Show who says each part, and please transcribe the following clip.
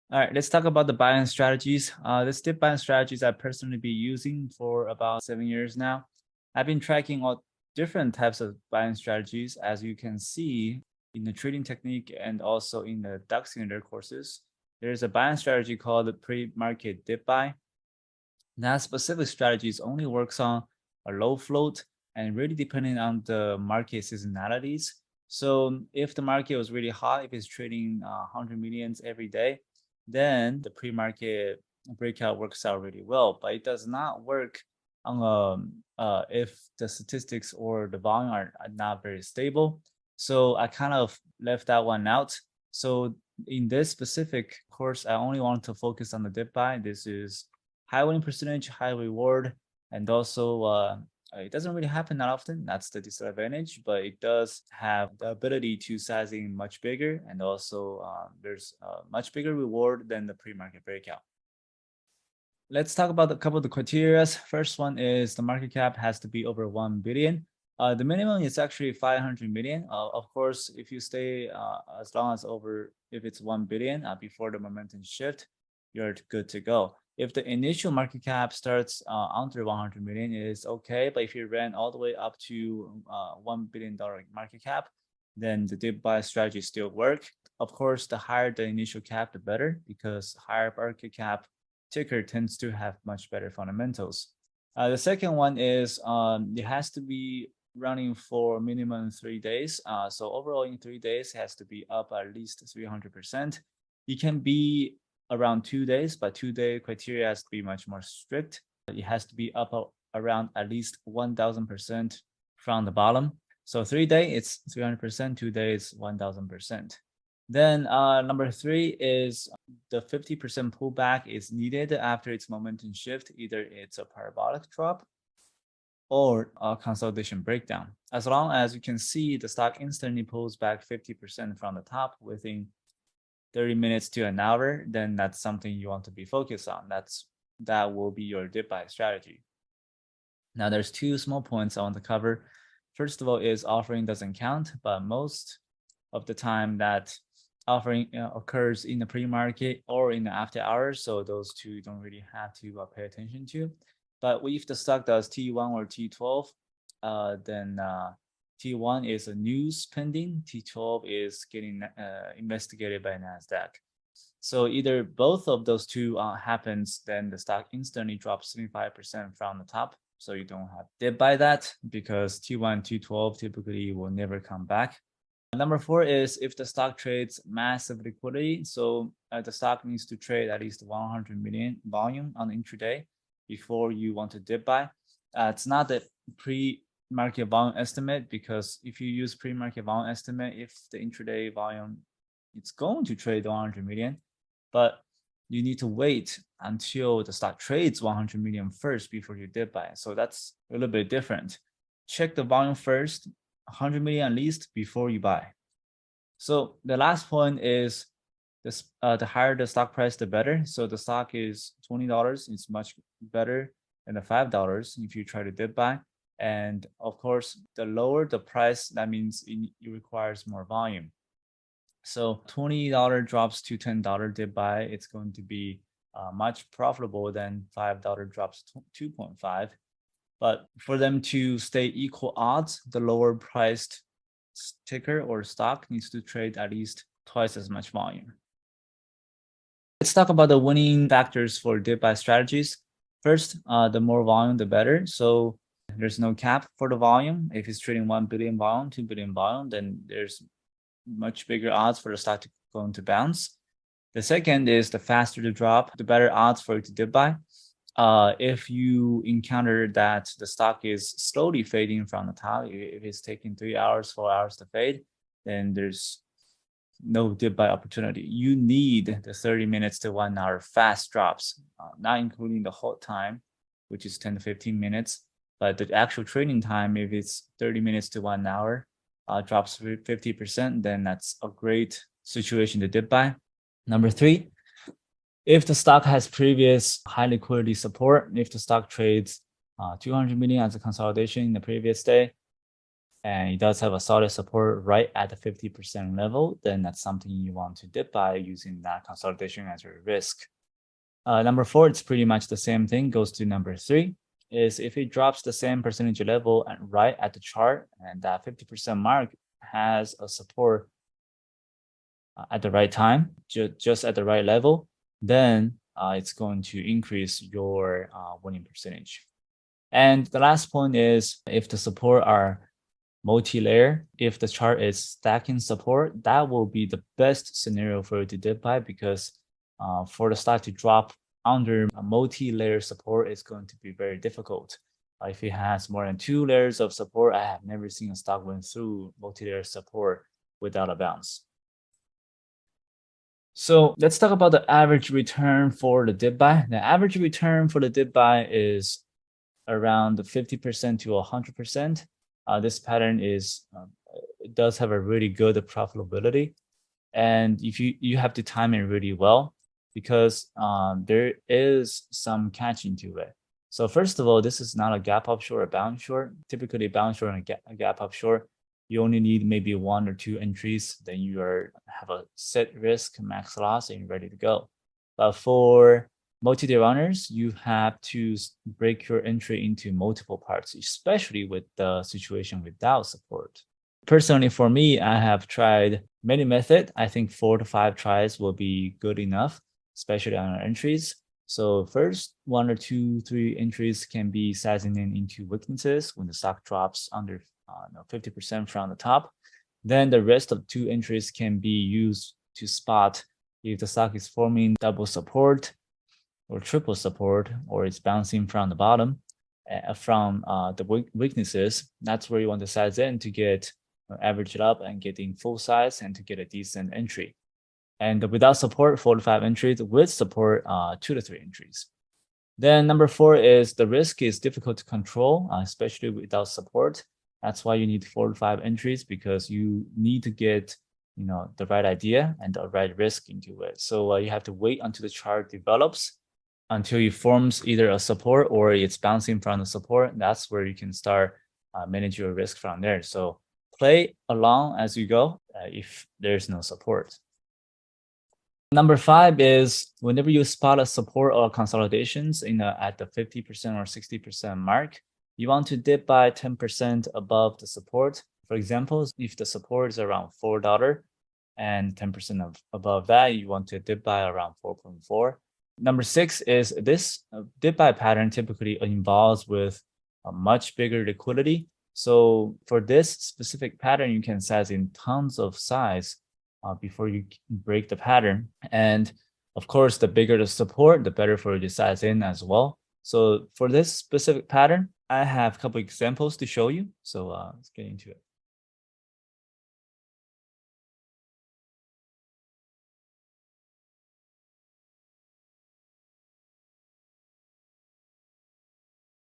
Speaker 1: All right, let's talk about the buying strategies. This dip buying strategies I've personally been using for about 7 years now. I've been tracking all different types of buying strategies, as you can see in the trading technique and also in the Duck Cylinder courses. There's a buying strategy called the pre-market dip buy. That specific strategies only works on a low float and really depending on the market seasonalities. So if the market was really hot, if it's trading 100 millions every day, then the pre-market breakout works out really well. But it does not work on if the statistics or the volume are not very stable. So I kind of left that one out. So in this specific course, I only want to focus on the dip buy. This is high winning percentage, high reward, and also it doesn't really happen that often. That's the disadvantage, but it does have the ability to sizing much bigger, and also there's a much bigger reward than the pre-market breakout. Let's talk about a couple of the criteria. First one is the market cap has to be over 1 billion. The minimum is actually 500 million. Of course, if you stay as long as over, if it's 1 billion before the momentum shift, you're good to go. If the initial market cap starts under 100 million, it is okay. But if you ran all the way up to $1 billion market cap, then the dip buy strategy still work. Of course, the higher the initial cap, the better, because higher market cap ticker tends to have much better fundamentals. The second one is it has to be running for minimum 3 days. So overall in 3 days, it has to be up at least 300%. It can be around 2 days, but 2-day criteria has to be much more strict. It has to be up around at least 1000% from the bottom. So 3-day, it's 300%, 2 days, 1000%. Then number 3 is the 50% pullback is needed after its momentum shift. Either it's a parabolic drop or a consolidation breakdown. As long as you can see the stock instantly pulls back 50% from the top within 30 minutes to an hour, then that's something you want to be focused on. That will be your dip buy strategy. Now there's 2 small points I want to cover. First of all is offering doesn't count, but most of the time that offering occurs in the pre-market or in the after hours. So those 2 don't really have to pay attention to. But if the stock does T1 or T12, then T1 is a news pending, T12 is getting investigated by NASDAQ. So either both of those 2 happens, then the stock instantly drops 75% from the top. So you don't have dip buy that, because T1, T12 typically will never come back. Number 4 is if the stock trades massive liquidity. So the stock needs to trade at least 100 million volume on intraday before you want to dip buy. It's not the pre-market volume estimate, because if you use pre-market volume estimate, if the intraday volume, it's going to trade 100 million, but you need to wait until the stock trades 100 million first before you dip buy. So that's a little bit different. Check the volume first, 100 million at least before you buy. So the last point is this, the higher the stock price, the better. So the stock is $20, it's much better than the $5 if you try to dip buy. And of course, the lower the price, that means it requires more volume. So $20 drops to $10 dip buy, it's going to be much profitable than $5 drops to 2.5. But for them to stay equal odds, the lower priced ticker or stock needs to trade at least twice as much volume. Let's talk about the winning factors for dip buy strategies. First, the more volume, the better. So there's no cap for the volume. If it's trading 1 billion volume, 2 billion volume, then there's much bigger odds for the stock to go into bounce. The second is the faster the drop, the better odds for it to dip buy. If you encounter that the stock is slowly fading from the top, if it's taking 3 hours, 4 hours to fade, then there's no dip buy opportunity. You need the 30 minutes to 1 hour fast drops, not including the hold time, which is 10 to 15 minutes, but the actual trading time, if it's 30 minutes to 1 hour, drops 50%, then that's a great situation to dip buy. Number 3, if the stock has previous high liquidity support, if the stock trades 200 million as a consolidation in the previous day, and it does have a solid support right at the 50% level, then that's something you want to dip buy using that consolidation as your risk. Number 4, it's pretty much the same thing, goes to number 3, is if it drops the same percentage level and right at the chart, and that 50% mark has a support at the right time, just at the right level, then it's going to increase your winning percentage. And the last point is if the support are multi-layer, if the chart is stacking support, that will be the best scenario for you to dip buy, because for the stock to drop under a multi-layer support is going to be very difficult. If it has more than 2 layers of support, I have never seen a stock went through multi-layer support without a bounce. So let's talk about the average return for the dip buy. The average return for the dip buy is around 50% to 100%. This pattern is it does have a really good profitability, and if you have to time it really well, because there is some catching to it. So first of all, this is not a gap up short or bounce short. Typically, bounce short and a gap up short, you only need maybe 1 or 2 entries, then you have a set risk, max loss, and you're ready to go. But for multi-day runners, you have to break your entry into multiple parts, especially with the situation without support. Personally, for me, I have tried many methods. I think 4 to 5 tries will be good enough, especially on our entries. So first, 1 or 2, 3 entries can be sizing into weaknesses when the stock drops under 50% from the top. Then the rest of 2 entries can be used to spot if the stock is forming double support or triple support, or it's bouncing from the bottom from the weaknesses. That's where you want to size in to get average it up and getting full size and to get a decent entry. And without support, 4 to 5 entries. With support, 2 to 3 entries. Then number 4 is the risk is difficult to control, especially without support. That's why you need 4 to 5 entries, because you need to get the right idea and the right risk into it. So you have to wait until the chart develops, until it forms either a support or it's bouncing from the support. That's where you can start manage your risk from there. So play along as you go if there's no support. Number 5 is whenever you spot a support or consolidations at the 50% or 60% mark, you want to dip by 10% above the support. For example, if the support is around $4 and 10% above that, you want to dip by around 4.4. Number 6 is this dip buy pattern typically involves with a much bigger liquidity. So for this specific pattern, you can size in tons of size before you break the pattern. And of course, the bigger the support, the better for you to size in as well. So for this specific pattern, I have a couple examples to show you. So let's get into it.